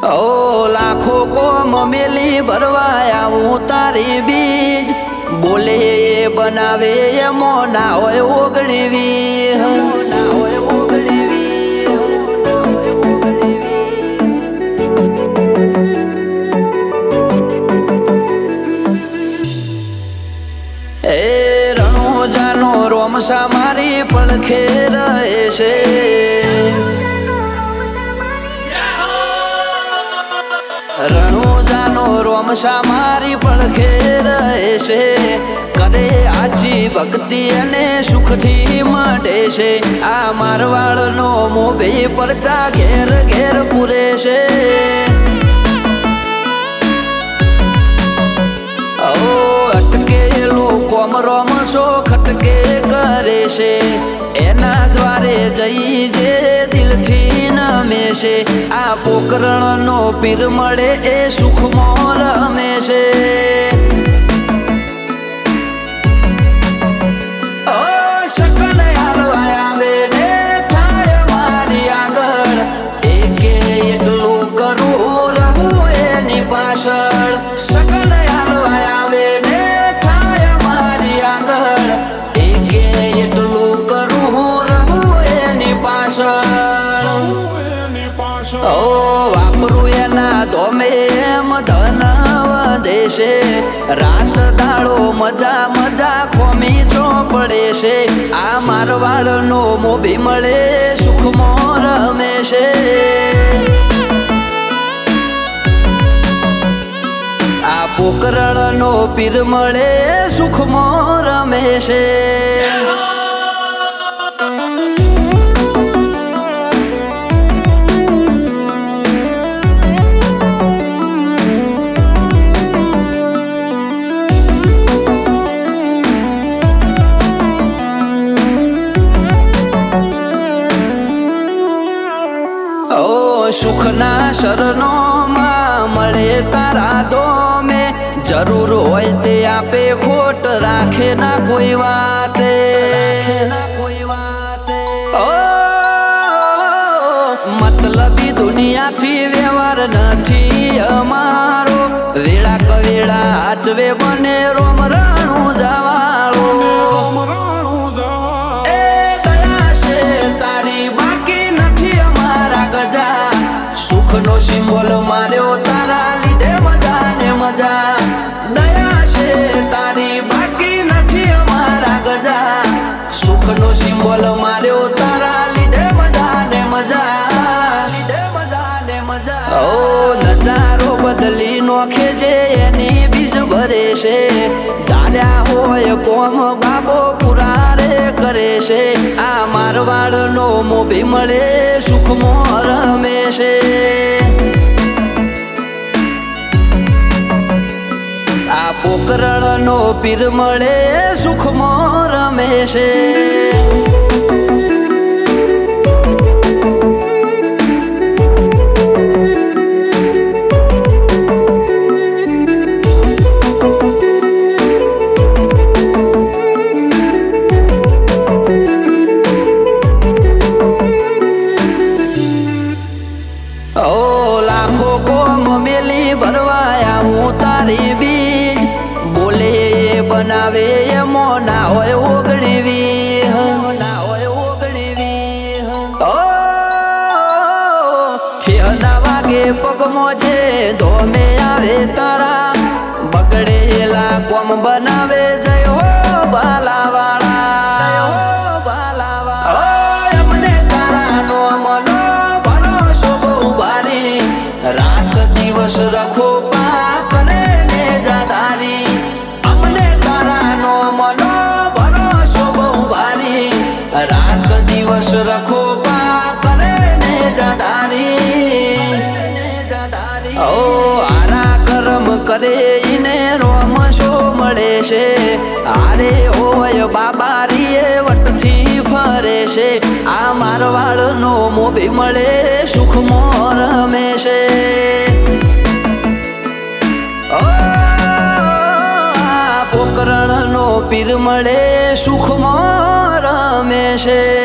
ઓ લાખો કોમ મેલી ભરવા આવું તારી બીજ બોલે એ બનાવે એમો ના હોય ઓગણીવી ના હોય ઓગણીવી એ રણોજાનો રોમસા મારી પડખે રહે છે રણોજાનો રોમસા મારી પડખે રહે છે કરે આછી ભક્તિ અને સુખથી મળે છે આ મારવાડનો મોભી પરચા ઘેર ઘેર પૂરે છે ઓ અટકેલું કોમ રોમસો ખટકે કરે છે એના દ્વારે જઈ જે દિલથી નમે છે આ પોકરણનો પીર મળે એ સુખમાં રમે છે સકન હાલવા આવે ને ઠાય મારી આગળ એકે એટલું કરું રહું એની પાછળ સકન હાલવા આવે ને ઠાય મારી આગળ એકે એટલું કરું રહું એની પાછળ ઓ વાપરું એના ધોમે એમ ધન વધે છે રાત દાડો મજા મજા ખોમી ચોપડે છે આ મારવાડનો મોભી મળે સુખમાં રમે છે આ પોકરણનો પીર મળે સુખમાં રમે છે સુખના શરણોમાં મળે તારા દોમે જરૂર હોય તે આપે ખોટ રાખે ના કોઈ વાતે મતલબી દુનિયાથી વ્યવહાર નથી અમારો વેળા કવેળા આચવે બને રોમ રાણું જવાળો સુખનો સિમ્બોલ માર્યો તારા લીધે મજા ને મજા દયા છે તારી બાકી નથી અમારા ગજા સુખનો સિમ્બોલ માર્યો તારા લીધે મજા ને મજા લીધે મજા ને મજા ઓ નજારો બદલી નોખે જે એની બીજ ભરે છે ધાર્યા હોય કોમ બાબો પુરારે કરે છે આ મારવાડનો મોભી મળે સુખમાં રમે છે આ પોકરણનો પીર મળે સુખમાં રમે છે બનાવે એમો ના હોય ઓગણીવી ના હોય ઓગણીવી ઓ ઠેના વાગે પગમો છે ધોમે આવે તારા બગડેલા કોમ બનાવે જય હો બાલાવાળા એમને તારા નો મનો ભરોસો બહુ ભારી રાત દિવસ રખો પાક ને જાધારી રાત દિવસ રખો કરે ને જાધારી ઓ આરા કરમ કરે ઈને રોમશો મળે છે આરે હોય બાબારીએ વટથી ફરે છે આ મારવાડનો મોભી મળે સુખમાં રમે છે પોકરણનો પીર મળે સુખમાં રમે છે